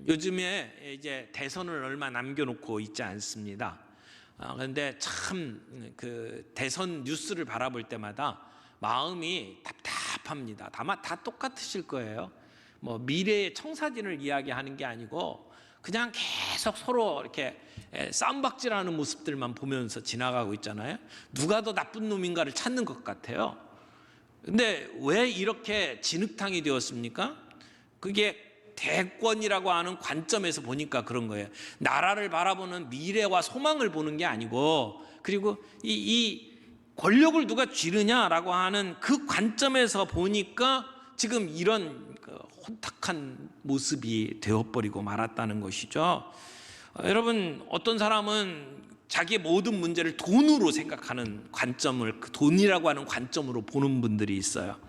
요즘에 이제 대선을 얼마 남겨놓고 있지 않습니다. 그런데 참 그 대선 뉴스를 바라볼 때마다 마음이 답답합니다. 아마 다 똑같으실 거예요. 뭐 미래의 청사진을 이야기하는 게 아니고 그냥 계속 서로 이렇게 쌈박질하는 모습들만 보면서 지나가고 있잖아요. 누가 더 나쁜 놈인가를 찾는 것 같아요. 근데 왜 이렇게 진흙탕이 되었습니까? 그게 대권이라고 하는 관점에서 보니까 그런 거예요. 나라를 바라보는 미래와 소망을 보는 게 아니고, 그리고 이 권력을 누가 쥐느냐라고 하는 그 관점에서 보니까 지금 이런 혼탁한 모습이 되어버리고 말았다는 것이죠. 여러분, 어떤 사람은 자기의 모든 문제를 돈으로 생각하는 관점을, 그 돈이라고 하는 관점으로 보는 분들이 있어요.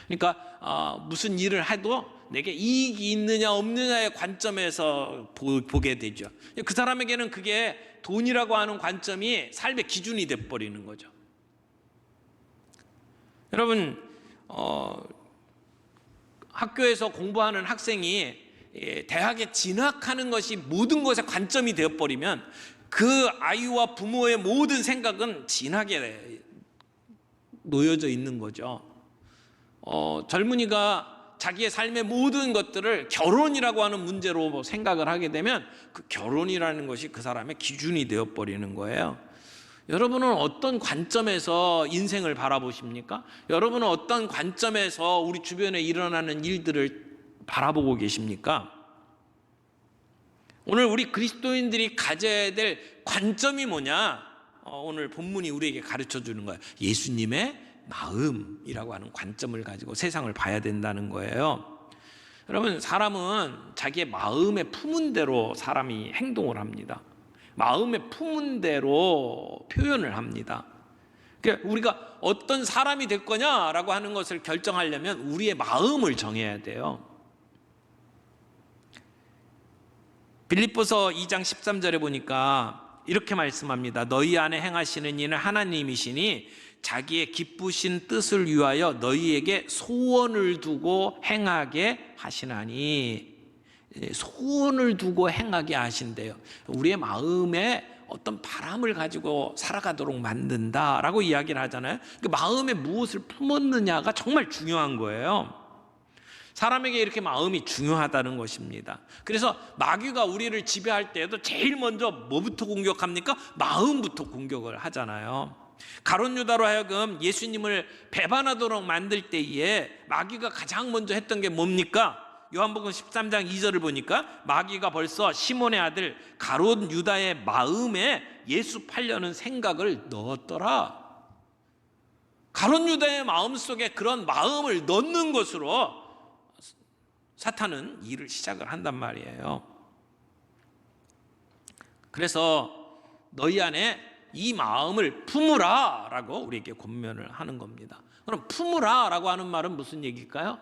그러니까 무슨 일을 해도 내게 이익이 있느냐 없느냐의 관점에서 보게 되죠. 그 사람에게는 그게 돈이라고 하는 관점이 삶의 기준이 돼버리는 거죠. 여러분, 학교에서 공부하는 학생이 대학에 진학하는 것이 모든 것의 관점이 되어버리면 그 아이와 부모의 모든 생각은 진학에 놓여져 있는 거죠. 젊은이가 자기의 삶의 모든 것들을 결혼이라고 하는 문제로 생각을 하게 되면 그 결혼이라는 것이 그 사람의 기준이 되어버리는 거예요. 여러분은 어떤 관점에서 인생을 바라보십니까? 여러분은 어떤 관점에서 우리 주변에 일어나는 일들을 바라보고 계십니까? 오늘 우리 그리스도인들이 가져야 될 관점이 뭐냐? 오늘 본문이 우리에게 가르쳐 주는 거예요. 예수님의 마음이라고 하는 관점을 가지고 세상을 봐야 된다는 거예요. 여러분, 사람은 자기의 마음에 품은 대로 사람이 행동을 합니다. 마음에 품은 대로 표현을 합니다. 그러니까 우리가 어떤 사람이 될 거냐라고 하는 것을 결정하려면 우리의 마음을 정해야 돼요. 빌립보서 2장 13절에 보니까 이렇게 말씀합니다. 너희 안에 행하시는 이는 하나님이시니 자기의 기쁘신 뜻을 위하여 너희에게 소원을 두고 행하게 하시나니. 소원을 두고 행하게 하신대요. 우리의 마음에 어떤 바람을 가지고 살아가도록 만든다라고 이야기를 하잖아요. 그 마음에 무엇을 품었느냐가 정말 중요한 거예요. 사람에게 이렇게 마음이 중요하다는 것입니다. 그래서 마귀가 우리를 지배할 때에도 제일 먼저 뭐부터 공격합니까? 마음부터 공격을 하잖아요. 가룟 유다로 하여금 예수님을 배반하도록 만들 때에 마귀가 가장 먼저 했던 게 뭡니까? 요한복음 13장 2절을 보니까 마귀가 벌써 시몬의 아들 가룟 유다의 마음에 예수 팔려는 생각을 넣었더라. 가룟 유다의 마음속에 그런 마음을 넣는 것으로 사탄은 일을 시작을 한단 말이에요. 그래서 너희 안에 이 마음을 품으라 라고 우리에게 권면을 하는 겁니다. 그럼 품으라 라고 하는 말은 무슨 얘기일까요?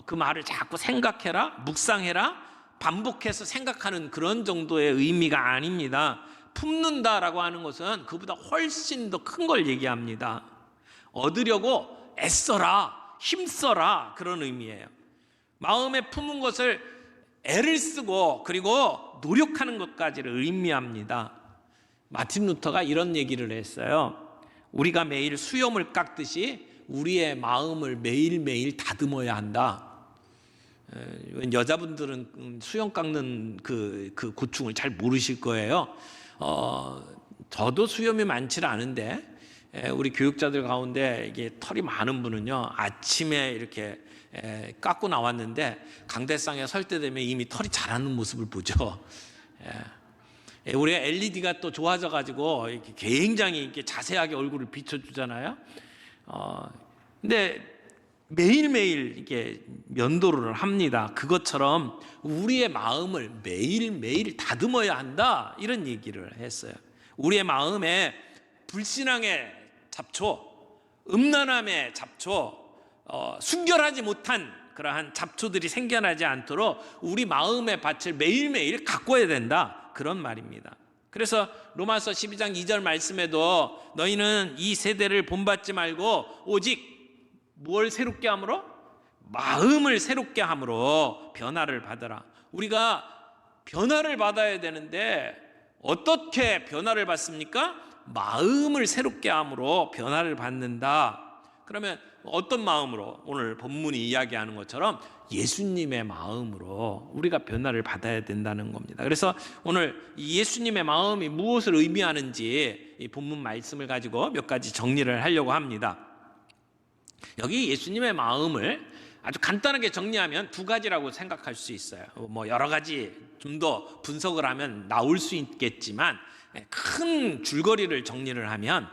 그 말을 자꾸 생각해라, 묵상해라, 반복해서 생각하는 그런 정도의 의미가 아닙니다. 품는다라고 하는 것은 그보다 훨씬 더 큰 걸 얘기합니다. 얻으려고 애써라, 힘써라, 그런 의미예요. 마음에 품은 것을 애를 쓰고 그리고 노력하는 것까지를 의미합니다. 마틴 루터가 이런 얘기를 했어요. 우리가 매일 수염을 깎듯이 우리의 마음을 매일매일 다듬어야 한다. 여자분들은 수염 깎는 그 고충을 잘 모르실 거예요. 저도 수염이 많지는 않은데 우리 교육자들 가운데 이게 털이 많은 분은요, 아침에 이렇게 깎고 나왔는데 강대상에 설 때 되면 이미 털이 자라는 모습을 보죠. 우리가 LED가 또 좋아져 가지고 굉장히 이렇게 자세하게 얼굴을 비춰주잖아요. 근데 매일매일 이렇게 면도를 합니다. 그것처럼 우리의 마음을 매일매일 다듬어야 한다, 이런 얘기를 했어요. 우리의 마음에 불신앙의 잡초, 음란함의 잡초, 순결하지 못한 그러한 잡초들이 생겨나지 않도록 우리 마음의 밭을 매일매일 가꿔야 된다, 그런 말입니다. 그래서 로마서 12장 2절 말씀에도 너희는 이 세대를 본받지 말고 오직 뭘 새롭게 함으로? 마음을 새롭게 함으로 변화를 받으라. 우리가 변화를 받아야 되는데 어떻게 변화를 받습니까? 마음을 새롭게 함으로 변화를 받는다. 그러면 어떤 마음으로? 오늘 본문이 이야기하는 것처럼 예수님의 마음으로 우리가 변화를 받아야 된다는 겁니다. 그래서 오늘 이 예수님의 마음이 무엇을 의미하는지 이 본문 말씀을 가지고 몇 가지 정리를 하려고 합니다. 여기 예수님의 마음을 아주 간단하게 정리하면 두 가지라고 생각할 수 있어요. 뭐 여러 가지 좀 더 분석을 하면 나올 수 있겠지만 큰 줄거리를 정리를 하면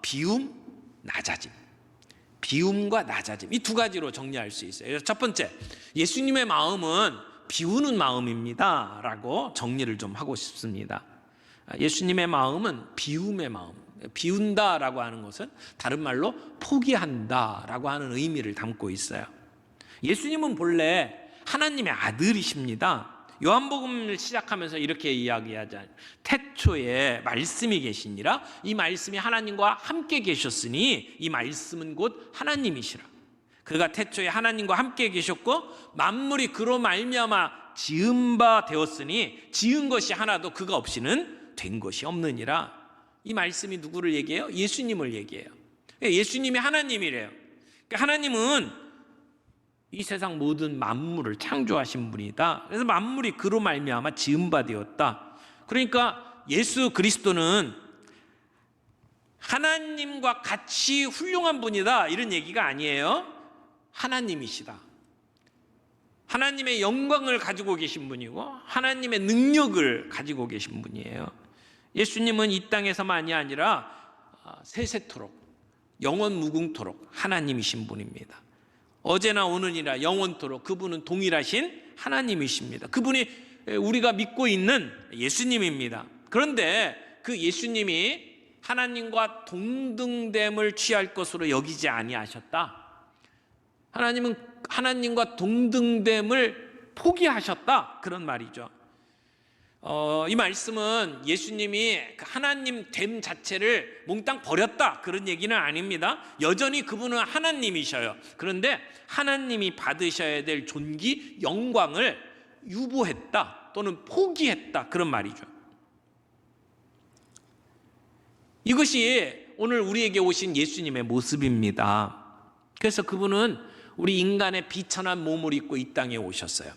비움, 낮아짐. 비움과 낮아짐, 이 두 가지로 정리할 수 있어요. 그래서 첫 번째, 예수님의 마음은 비우는 마음입니다 라고 정리를 좀 하고 싶습니다. 예수님의 마음은 비움의 마음, 비운다라고 하는 것은 다른 말로 포기한다라고 하는 의미를 담고 있어요. 예수님은 본래 하나님의 아들이십니다. 요한복음을 시작하면서 이렇게 이야기하잖아요. 태초에 말씀이 계시니라. 이 말씀이 하나님과 함께 계셨으니 이 말씀은 곧 하나님이시라. 그가 태초에 하나님과 함께 계셨고 만물이 그로 말미암아 지은 바 되었으니 지은 것이 하나도 그가 없이는 된 것이 없느니라. 이 말씀이 누구를 얘기해요? 예수님을 얘기해요. 예수님이 하나님이래요. 하나님은 이 세상 모든 만물을 창조하신 분이다. 그래서 만물이 그로 말미암아 지은 바 되었다. 그러니까 예수 그리스도는 하나님과 같이 훌륭한 분이다 이런 얘기가 아니에요. 하나님이시다. 하나님의 영광을 가지고 계신 분이고 하나님의 능력을 가지고 계신 분이에요. 예수님은 이 땅에서만이 아니라 세세토록 영원 무궁토록 하나님이신 분입니다. 어제나 오늘이나 영원토록 그분은 동일하신 하나님이십니다. 그분이 우리가 믿고 있는 예수님입니다. 그런데 그 예수님이 하나님과 동등됨을 취할 것으로 여기지 아니하셨다. 하나님은 하나님과 동등됨을 포기하셨다. 그런 말이죠. 이 말씀은 예수님이 하나님 됨 자체를 몽땅 버렸다 그런 얘기는 아닙니다. 여전히 그분은 하나님이셔요. 그런데 하나님이 받으셔야 될 존귀, 영광을 유보했다 또는 포기했다 그런 말이죠. 이것이 오늘 우리에게 오신 예수님의 모습입니다. 그래서 그분은 우리 인간의 비천한 몸을 입고 이 땅에 오셨어요.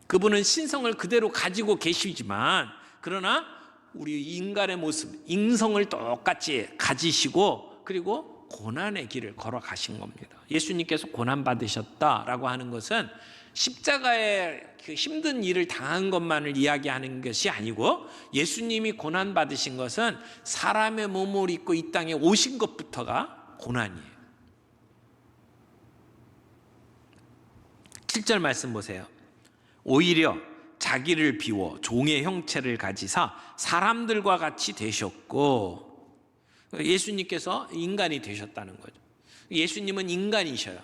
그분은 신성을 그대로 가지고 계시지만 그러나 우리 인간의 모습, 인성을 똑같이 가지시고 그리고 고난의 길을 걸어가신 겁니다. 예수님께서 고난받으셨다라고 하는 것은 십자가의 그 힘든 일을 당한 것만을 이야기하는 것이 아니고 예수님이 고난받으신 것은 사람의 몸을 입고 이 땅에 오신 것부터가 고난이에요. 7절 말씀 보세요. 오히려 자기를 비워 종의 형체를 가지사 사람들과 같이 되셨고, 예수님께서 인간이 되셨다는 거죠. 예수님은 인간이셔요.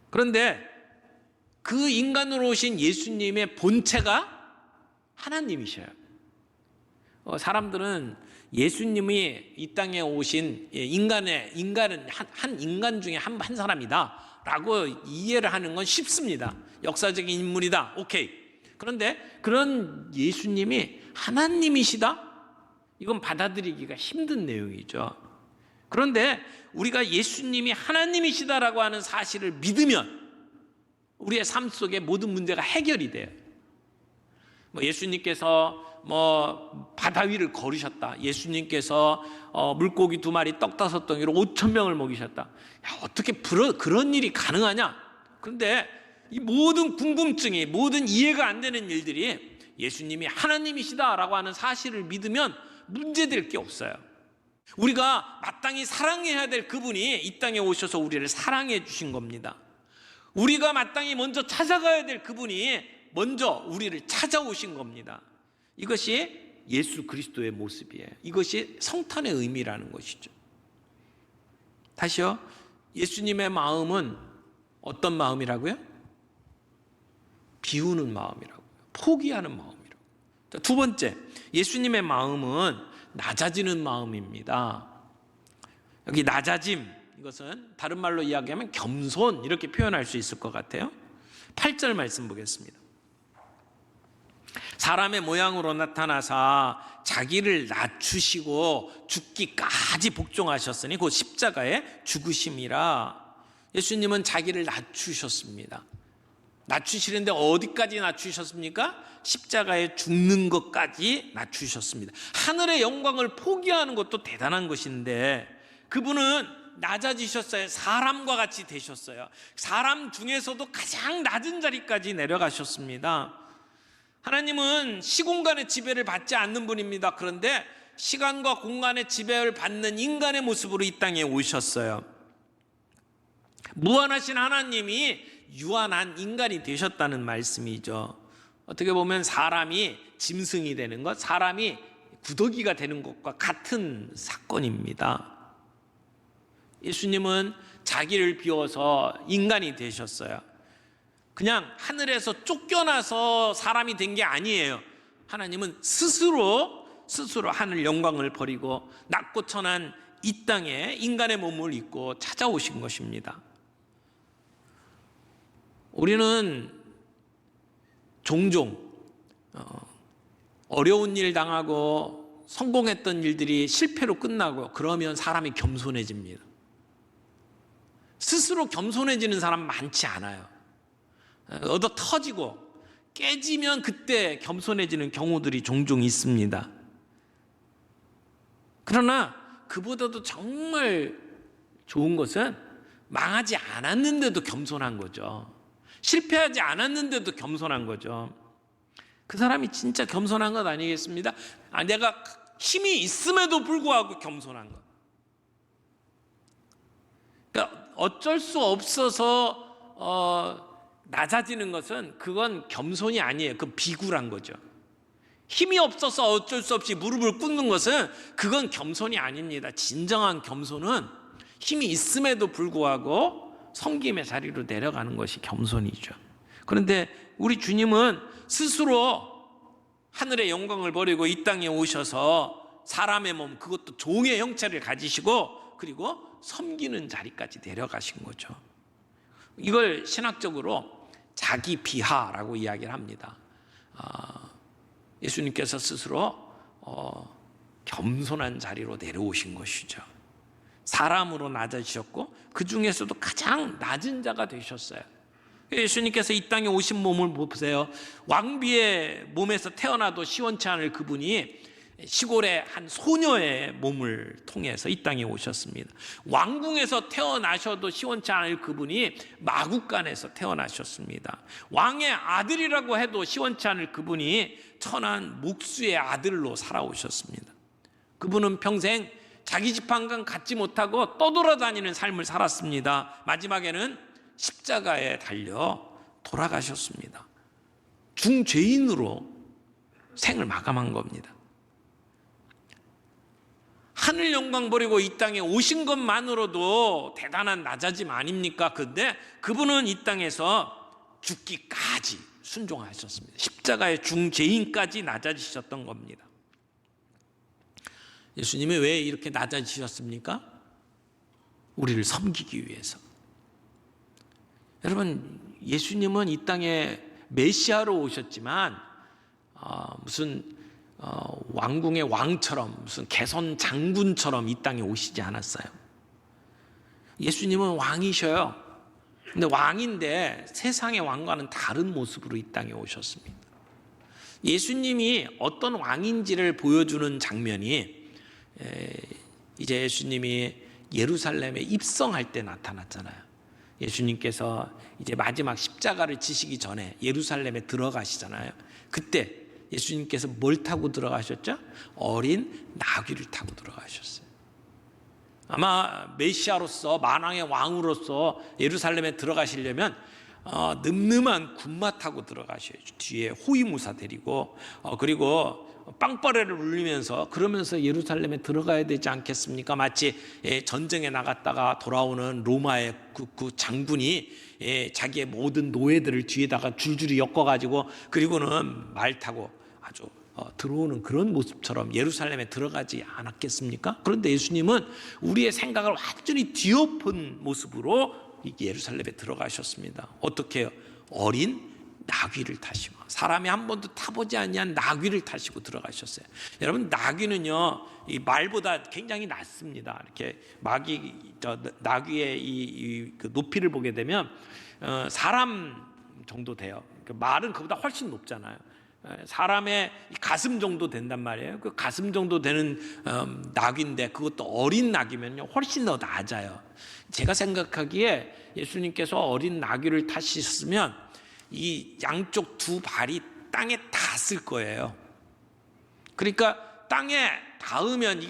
그런데 그 인간으로 오신 예수님의 본체가 하나님이셔요. 사람들은 예수님이 이 땅에 오신 인간은 한 인간 중에 한 사람이다 라고 이해를 하는 건 쉽습니다. 역사적인 인물이다. 오케이. 그런데 그런 예수님이 하나님이시다? 이건 받아들이기가 힘든 내용이죠. 그런데 우리가 예수님이 하나님이시다라고 하는 사실을 믿으면 우리의 삶 속에 모든 문제가 해결이 돼요. 예수님께서 바다 위를 걸으셨다. 예수님께서 물고기 2마리 떡 5덩이로 5,000명을 먹이셨다. 야, 어떻게 그런 일이 가능하냐? 그런데 이 모든 궁금증이, 모든 이해가 안 되는 일들이 예수님이 하나님이시다라고 하는 사실을 믿으면 문제될 게 없어요. 우리가 마땅히 사랑해야 될 그분이 이 땅에 오셔서 우리를 사랑해 주신 겁니다. 우리가 마땅히 먼저 찾아가야 될 그분이 먼저 우리를 찾아오신 겁니다. 이것이 예수 그리스도의 모습이에요. 이것이 성탄의 의미라는 것이죠. 다시요. 예수님의 마음은 어떤 마음이라고요? 비우는 마음이라고요. 포기하는 마음이라고요. 두 번째, 예수님의 마음은 낮아지는 마음입니다. 여기 낮아짐, 이것은 다른 말로 이야기하면 겸손 이렇게 표현할 수 있을 것 같아요. 8절 말씀 보겠습니다. 사람의 모양으로 나타나사 자기를 낮추시고 죽기까지 복종하셨으니 곧 십자가에 죽으심이라. 예수님은 자기를 낮추셨습니다. 낮추시는데 어디까지 낮추셨습니까? 십자가에 죽는 것까지 낮추셨습니다. 하늘의 영광을 포기하는 것도 대단한 것인데 그분은 낮아지셨어요. 사람과 같이 되셨어요. 사람 중에서도 가장 낮은 자리까지 내려가셨습니다. 하나님은 시공간의 지배를 받지 않는 분입니다. 그런데 시간과 공간의 지배를 받는 인간의 모습으로 이 땅에 오셨어요. 무한하신 하나님이 유한한 인간이 되셨다는 말씀이죠. 어떻게 보면 사람이 짐승이 되는 것, 사람이 구더기가 되는 것과 같은 사건입니다. 예수님은 자기를 비워서 인간이 되셨어요. 그냥 하늘에서 쫓겨나서 사람이 된 게 아니에요. 하나님은 스스로 하늘 영광을 버리고 낮고 천한 이 땅에 인간의 몸을 입고 찾아오신 것입니다. 우리는 종종 어려운 일 당하고 성공했던 일들이 실패로 끝나고 그러면 사람이 겸손해집니다. 스스로 겸손해지는 사람 많지 않아요. 얻어 터지고 깨지면 그때 겸손해지는 경우들이 종종 있습니다. 그러나 그보다도 정말 좋은 것은 망하지 않았는데도 겸손한 거죠. 실패하지 않았는데도 겸손한 거죠. 그 사람이 진짜 겸손한 것 아니겠습니다? 내가 힘이 있음에도 불구하고 겸손한 것. 그러니까 어쩔 수 없어서 낮아지는 것은 그건 겸손이 아니에요. 그건 비굴한 거죠. 힘이 없어서 어쩔 수 없이 무릎을 꿇는 것은 그건 겸손이 아닙니다. 진정한 겸손은 힘이 있음에도 불구하고 섬김의 자리로 내려가는 것이 겸손이죠. 그런데 우리 주님은 스스로 하늘의 영광을 버리고 이 땅에 오셔서 사람의 몸, 그것도 종의 형체를 가지시고 그리고 섬기는 자리까지 내려가신 거죠. 이걸 신학적으로 자기 비하라고 이야기를 합니다. 예수님께서 스스로 겸손한 자리로 내려오신 것이죠. 사람으로 낮아지셨고 그 중에서도 가장 낮은 자가 되셨어요. 예수님께서 이 땅에 오신 몸을 보세요. 왕비의 몸에서 태어나도 시원치 않을 그분이 시골의 한 소녀의 몸을 통해서 이 땅에 오셨습니다. 왕궁에서 태어나셔도 시원치 않을 그분이 마국간에서 태어나셨습니다. 왕의 아들이라고 해도 시원치 않을 그분이 천한 목수의 아들로 살아오셨습니다. 그분은 평생 자기 지팡간 갖지 못하고 떠돌아다니는 삶을 살았습니다. 마지막에는 십자가에 달려 돌아가셨습니다. 중죄인으로 생을 마감한 겁니다. 하늘 영광 버리고 이 땅에 오신 것만으로도 대단한 낮아짐 아닙니까? 그런데 그분은 이 땅에서 죽기까지 순종하셨습니다. 십자가의 중죄인까지 낮아지셨던 겁니다. 예수님이 왜 이렇게 낮아지셨습니까? 우리를 섬기기 위해서. 여러분, 예수님은 이 땅에 메시아로 오셨지만 무슨 왕궁의 왕처럼 무슨 개선 장군처럼 이 땅에 오시지 않았어요. 예수님은 왕이셔요. 근데 왕인데 세상의 왕과는 다른 모습으로 이 땅에 오셨습니다. 예수님이 어떤 왕인지를 보여주는 장면이 이제 예수님이 예루살렘에 입성할 때 나타났잖아요. 예수님께서 이제 마지막 십자가를 지시기 전에 예루살렘에 들어가시잖아요. 그때 예수님께서 뭘 타고 들어가셨죠? 어린 나귀를 타고 들어가셨어요. 아마 메시아로서 만왕의 왕으로서 예루살렘에 들어가시려면 늠름한 군마 타고 들어가셔야죠. 뒤에 호위무사 데리고 그리고 빵빠레를 울리면서 그러면서 예루살렘에 들어가야 되지 않겠습니까? 마치 전쟁에 나갔다가 돌아오는 로마의 그 장군이 자기의 모든 노예들을 뒤에다가 줄줄이 엮어가지고 그리고는 말 타고 아주 들어오는 그런 모습처럼 예루살렘에 들어가지 않았겠습니까? 그런데 예수님은 우리의 생각을 완전히 뒤엎은 모습으로 예루살렘에 들어가셨습니다. 어떻게 해요? 어린 나귀를 타시고, 사람이 한 번도 타보지 아니한 나귀를 타시고 들어가셨어요. 여러분, 나귀는요 이 말보다 굉장히 낮습니다. 이렇게 나귀의 그 높이를 보게 되면 사람 정도 돼요. 말은 그보다 훨씬 높잖아요. 사람의 가슴 정도 된단 말이에요. 그 가슴 정도 되는 나귀인데, 그것도 어린 나귀면요 훨씬 더 낮아요. 제가 생각하기에 예수님께서 어린 나귀를 타셨으면 이 양쪽 두 발이 땅에 닿았을 거예요. 그러니까 땅에 닿으면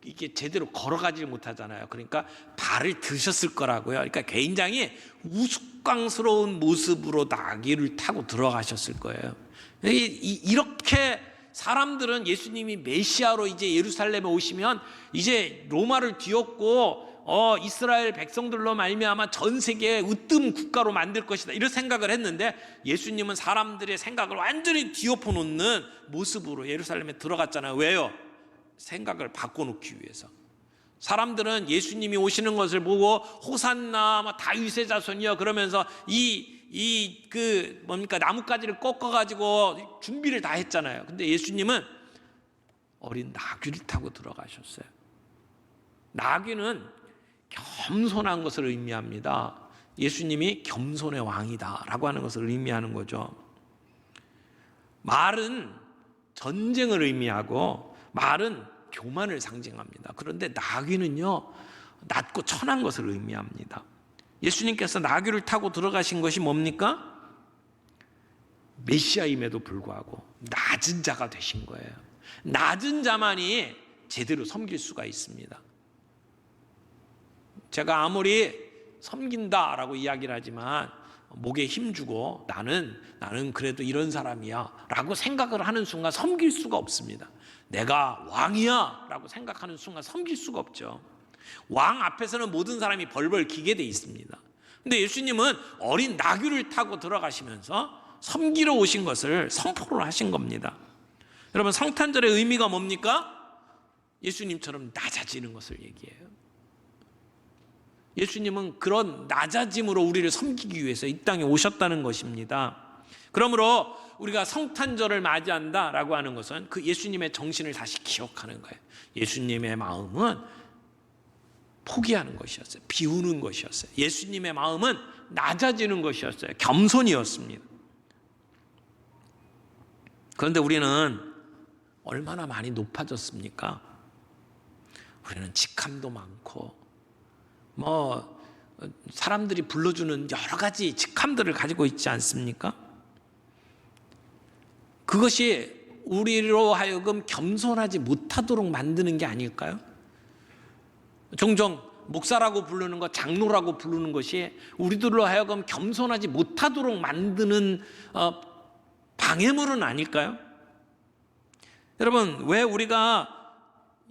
이게 제대로 걸어가지 못하잖아요. 그러니까 발을 드셨을 거라고요. 그러니까 굉장히 우스꽝스러운 모습으로 나귀를 타고 들어가셨을 거예요. 이렇게 사람들은 예수님이 메시아로 이제 예루살렘에 오시면 이제 로마를 뒤엎고 이스라엘 백성들로 말미암아 전 세계의 으뜸 국가로 만들 것이다, 이런 생각을 했는데, 예수님은 사람들의 생각을 완전히 뒤엎어 놓는 모습으로 예루살렘에 들어갔잖아요. 왜요? 생각을 바꿔놓기 위해서. 사람들은 예수님이 오시는 것을 보고 호산나 다윗의 자손이여 그러면서 나뭇가지를 꺾어가지고 준비를 다 했잖아요. 근데 예수님은 어린 나귀를 타고 들어가셨어요. 나귀는 겸손한 것을 의미합니다. 예수님이 겸손의 왕이다 라고 하는 것을 의미하는 거죠. 말은 전쟁을 의미하고 말은 교만을 상징합니다. 그런데 나귀는요 낮고 천한 것을 의미합니다. 예수님께서 나귀를 타고 들어가신 것이 뭡니까? 메시아임에도 불구하고 낮은 자가 되신 거예요. 낮은 자만이 제대로 섬길 수가 있습니다. 제가 아무리 섬긴다라고 이야기를 하지만 목에 힘주고 나는 그래도 이런 사람이야 라고 생각을 하는 순간 섬길 수가 없습니다. 내가 왕이야 라고 생각하는 순간 섬길 수가 없죠. 왕 앞에서는 모든 사람이 벌벌 기게 돼 있습니다. 근데 예수님은 어린 나귀를 타고 들어가시면서 섬기러 오신 것을 선포를 하신 겁니다. 여러분, 성탄절의 의미가 뭡니까? 예수님처럼 낮아지는 것을 얘기해요. 예수님은 그런 낮아짐으로 우리를 섬기기 위해서 이 땅에 오셨다는 것입니다. 그러므로 우리가 성탄절을 맞이한다라고 하는 것은 그 예수님의 정신을 다시 기억하는 거예요. 예수님의 마음은 포기하는 것이었어요. 비우는 것이었어요. 예수님의 마음은 낮아지는 것이었어요. 겸손이었습니다. 그런데 우리는 얼마나 많이 높아졌습니까? 우리는 직함도 많고 사람들이 불러주는 여러 가지 직함들을 가지고 있지 않습니까? 그것이 우리로 하여금 겸손하지 못하도록 만드는 게 아닐까요? 종종 목사라고 부르는 것, 장로라고 부르는 것이 우리들로 하여금 겸손하지 못하도록 만드는 방해물은 아닐까요? 여러분, 왜 우리가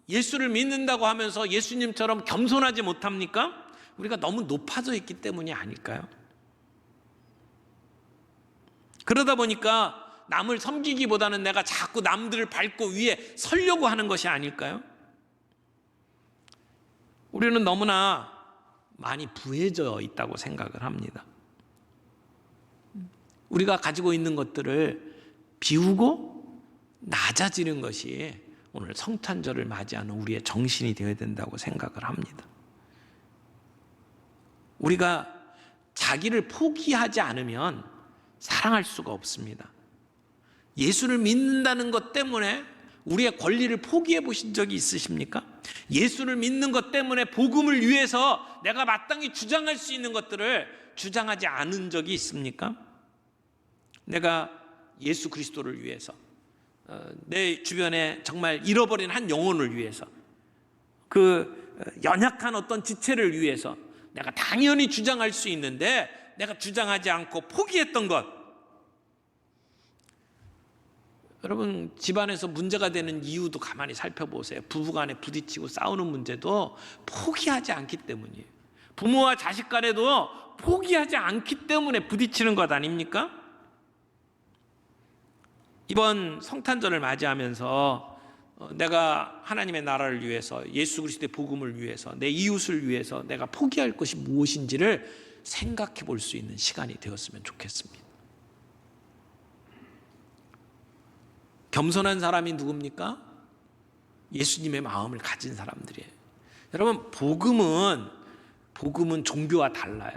예수를 믿는다고 하면서 예수님처럼 겸손하지 못합니까? 우리가 너무 높아져 있기 때문이 아닐까요? 그러다 보니까 남을 섬기기보다는 내가 자꾸 남들을 밟고 위에 서려고 하는 것이 아닐까요? 우리는 너무나 많이 부해져 있다고 생각을 합니다. 우리가 가지고 있는 것들을 비우고 낮아지는 것이 오늘 성탄절을 맞이하는 우리의 정신이 되어야 된다고 생각을 합니다. 우리가 자기를 포기하지 않으면 사랑할 수가 없습니다. 예수를 믿는다는 것 때문에 우리의 권리를 포기해 보신 적이 있으십니까? 예수를 믿는 것 때문에 복음을 위해서 내가 마땅히 주장할 수 있는 것들을 주장하지 않은 적이 있습니까? 내가 예수 그리스도를 위해서, 내 주변에 정말 잃어버린 한 영혼을 위해서, 그 연약한 어떤 지체를 위해서 내가 당연히 주장할 수 있는데 내가 주장하지 않고 포기했던 것. 여러분, 집안에서 문제가 되는 이유도 가만히 살펴보세요. 부부간에 부딪히고 싸우는 문제도 포기하지 않기 때문이에요. 부모와 자식 간에도 포기하지 않기 때문에 부딪히는 것 아닙니까? 이번 성탄절을 맞이하면서 내가 하나님의 나라를 위해서, 예수 그리스도의 복음을 위해서, 내 이웃을 위해서 내가 포기할 것이 무엇인지를 생각해 볼 수 있는 시간이 되었으면 좋겠습니다. 겸손한 사람이 누굽니까? 예수님의 마음을 가진 사람들이에요. 여러분, 복음은 종교와 달라요.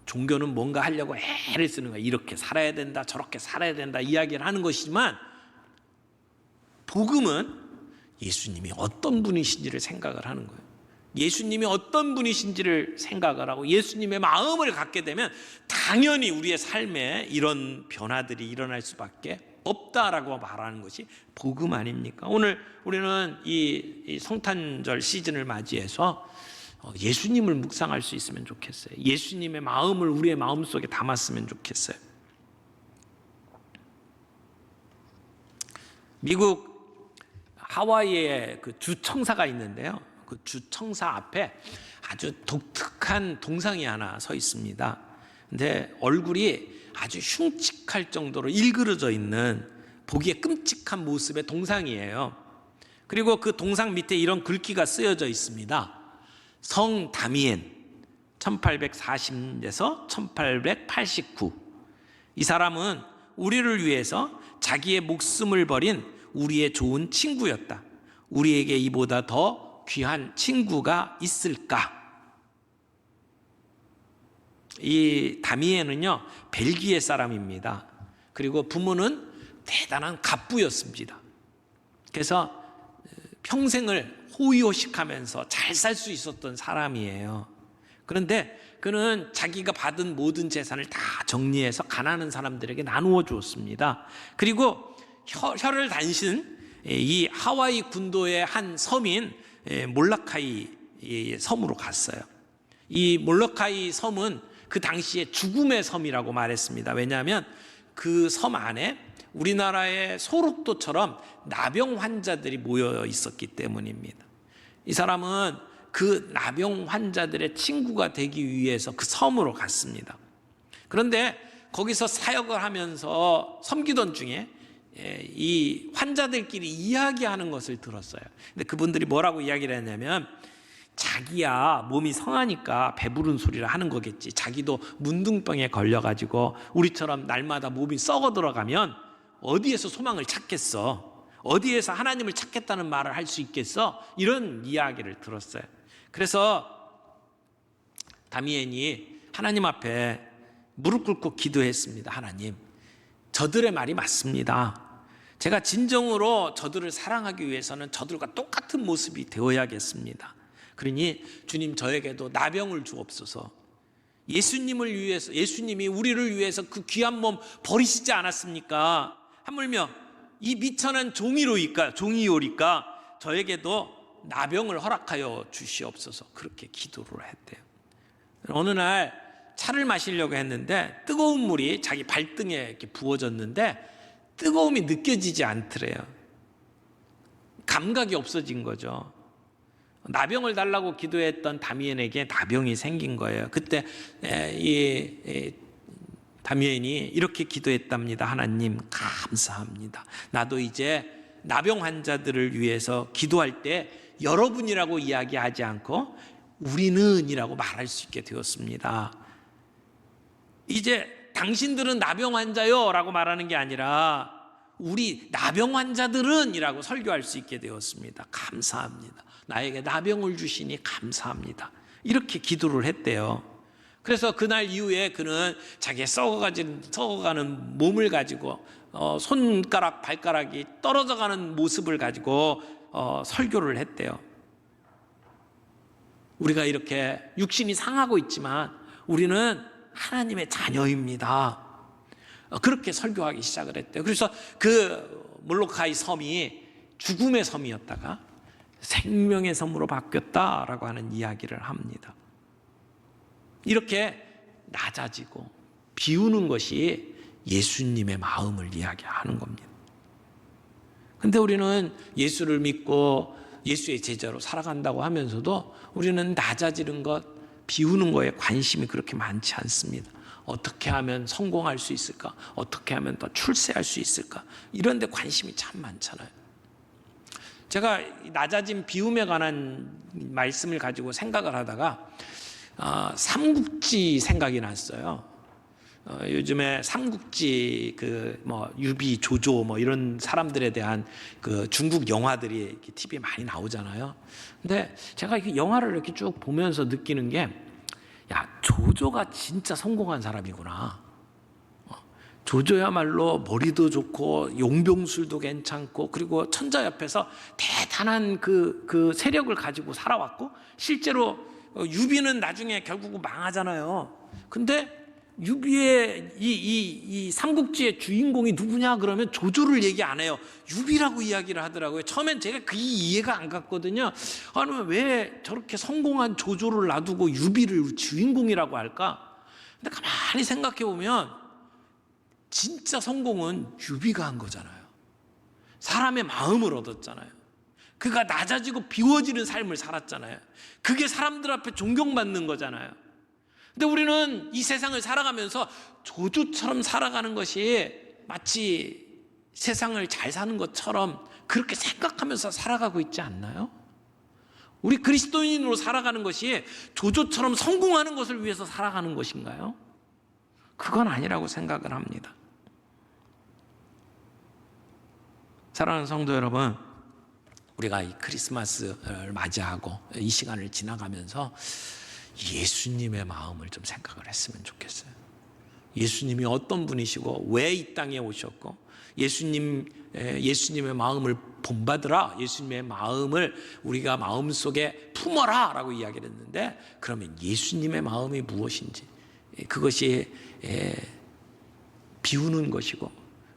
종교는 뭔가 하려고 애를 쓰는 거예요. 이렇게 살아야 된다, 저렇게 살아야 된다 이야기를 하는 것이지만, 복음은 예수님이 어떤 분이신지를 생각을 하는 거예요. 예수님이 어떤 분이신지를 생각을 하고 예수님의 마음을 갖게 되면 당연히 우리의 삶에 이런 변화들이 일어날 수밖에 없다라고 말하는 것이 복음 아닙니까? 오늘 우리는 이 성탄절 시즌을 맞이해서 예수님을 묵상할 수 있으면 좋겠어요. 예수님의 마음을 우리의 마음속에 담았으면 좋겠어요. 미국 하와이에 그 주청사가 있는데요. 그 주청사 앞에 아주 독특한 동상이 하나 서 있습니다. 근데 얼굴이 아주 흉측할 정도로 일그러져 있는 보기에 끔찍한 모습의 동상이에요. 그리고 그 동상 밑에 이런 글귀가 쓰여져 있습니다. 성 다미엔 1840에서 1889. 이 사람은 우리를 위해서 자기의 목숨을 버린 우리의 좋은 친구였다. 우리에게 이보다 더 귀한 친구가 있을까? 이 다미엔은요, 벨기에 사람입니다. 그리고 부모는 대단한 갑부였습니다. 그래서 평생을 호의호식하면서 잘 살 수 있었던 사람이에요. 그런데 그는 자기가 받은 모든 재산을 다 정리해서 가난한 사람들에게 나누어 주었습니다. 그리고 혀를 단신 이 하와이 군도의 한 섬인 몰라카이 섬으로 갔어요. 이 몰라카이 섬은 그 당시에 죽음의 섬이라고 말했습니다. 왜냐하면 그 섬 안에 우리나라의 소록도처럼 나병 환자들이 모여 있었기 때문입니다. 이 사람은 그 나병 환자들의 친구가 되기 위해서 그 섬으로 갔습니다. 그런데 거기서 사역을 하면서 섬기던 중에 이 환자들끼리 이야기하는 것을 들었어요. 근데 그분들이 뭐라고 이야기를 했냐면, 자기야 몸이 성하니까 배부른 소리를 하는 거겠지. 자기도 문둥병에 걸려가지고 우리처럼 날마다 몸이 썩어 들어가면 어디에서 소망을 찾겠어? 어디에서 하나님을 찾겠다는 말을 할 수 있겠어? 이런 이야기를 들었어요. 그래서 다미엔이 하나님 앞에 무릎 꿇고 기도했습니다. 하나님, 저들의 말이 맞습니다. 제가 진정으로 저들을 사랑하기 위해서는 저들과 똑같은 모습이 되어야겠습니다. 그러니 주님, 저에게도 나병을 주옵소서. 예수님을 위해서, 예수님이 우리를 위해서 그 귀한 몸 버리시지 않았습니까? 하물며 이 미천한 종이오리까 저에게도 나병을 허락하여 주시옵소서. 그렇게 기도를 했대요. 어느 날 차를 마시려고 했는데 뜨거운 물이 자기 발등에 이렇게 부어졌는데 뜨거움이 느껴지지 않더래요. 감각이 없어진 거죠. 나병을 달라고 기도했던 다미엔에게 나병이 생긴 거예요. 그때 이 다미엔이 이렇게 기도했답니다. 하나님, 감사합니다. 나도 이제 나병 환자들을 위해서 기도할 때 여러분이라고 이야기하지 않고 우리는이라고 말할 수 있게 되었습니다. 이제 당신들은 나병 환자요 라고 말하는 게 아니라 우리 나병 환자들은 이라고 설교할 수 있게 되었습니다. 감사합니다. 나에게 나병을 주시니 감사합니다. 이렇게 기도를 했대요. 그래서 그날 이후에 그는 자기의 썩어가는 몸을 가지고 손가락, 발가락이 떨어져가는 모습을 가지고 설교를 했대요. 우리가 이렇게 육신이 상하고 있지만 우리는 하나님의 자녀입니다. 그렇게 설교하기 시작을 했대요. 그래서 그 몰로카이 섬이 죽음의 섬이었다가 생명의 섬으로 바뀌었다라고 하는 이야기를 합니다. 이렇게 낮아지고 비우는 것이 예수님의 마음을 이야기하는 겁니다. 근데 우리는 예수를 믿고 예수의 제자로 살아간다고 하면서도 우리는 낮아지는 것, 비우는 거에 관심이 그렇게 많지 않습니다. 어떻게 하면 성공할 수 있을까? 어떻게 하면 더 출세할 수 있을까? 이런 데 관심이 참 많잖아요. 제가 낮아진 비움에 관한 말씀을 가지고 생각을 하다가 삼국지 생각이 났어요. 요즘에 삼국지 유비, 조조 이런 사람들에 대한 그 중국 영화들이 이렇게 TV에 많이 나오잖아요. 근데 제가 이 영화를 이렇게 쭉 보면서 느끼는 게, 야, 조조가 진짜 성공한 사람이구나. 조조야말로 머리도 좋고 용병술도 괜찮고, 그리고 천자 옆에서 대단한 그 세력을 가지고 살아왔고, 실제로 유비는 나중에 결국은 망하잖아요. 근데 유비의 이 삼국지의 주인공이 누구냐 그러면 조조를 얘기 안 해요. 유비라고 이야기를 하더라고요. 처음엔 제가 그게 이해가 안 갔거든요. 아니, 왜 저렇게 성공한 조조를 놔두고 유비를 주인공이라고 할까? 근데 가만히 생각해 보면 진짜 성공은 유비가 한 거잖아요. 사람의 마음을 얻었잖아요. 그가 낮아지고 비워지는 삶을 살았잖아요. 그게 사람들 앞에 존경받는 거잖아요. 근데 우리는 이 세상을 살아가면서 조조처럼 살아가는 것이 마치 세상을 잘 사는 것처럼 그렇게 생각하면서 살아가고 있지 않나요? 우리 그리스도인으로 살아가는 것이 조조처럼 성공하는 것을 위해서 살아가는 것인가요? 그건 아니라고 생각을 합니다. 사랑하는 성도 여러분, 우리가 이 크리스마스를 맞이하고 이 시간을 지나가면서 예수님의 마음을 좀 생각을 했으면 좋겠어요. 예수님이 어떤 분이시고 왜 이 땅에 오셨고, 예수님의 마음을 본받으라, 예수님의 마음을 우리가 마음속에 품어라 라고 이야기를 했는데, 그러면 예수님의 마음이 무엇인지, 그것이 비우는 것이고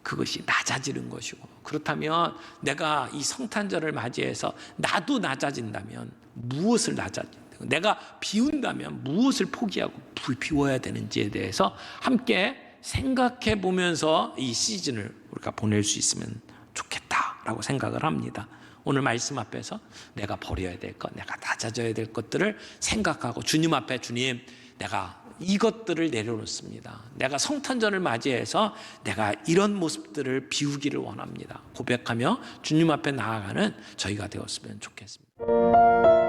그것이 낮아지는 것이고, 그렇다면 내가 이 성탄절을 맞이해서 나도 낮아진다면 무엇을 낮아진다, 내가 비운다면 무엇을 포기하고 비워야 되는지에 대해서 함께 생각해 보면서 이 시즌을 우리가 보낼 수 있으면 좋겠다라고 생각을 합니다. 오늘 말씀 앞에서 내가 버려야 될 것, 내가 낮아져야 될 것들을 생각하고 주님 앞에, 주님, 내가 이것들을 내려놓습니다. 내가 성탄절을 맞이해서 내가 이런 모습들을 비우기를 원합니다. 고백하며 주님 앞에 나아가는 저희가 되었으면 좋겠습니다.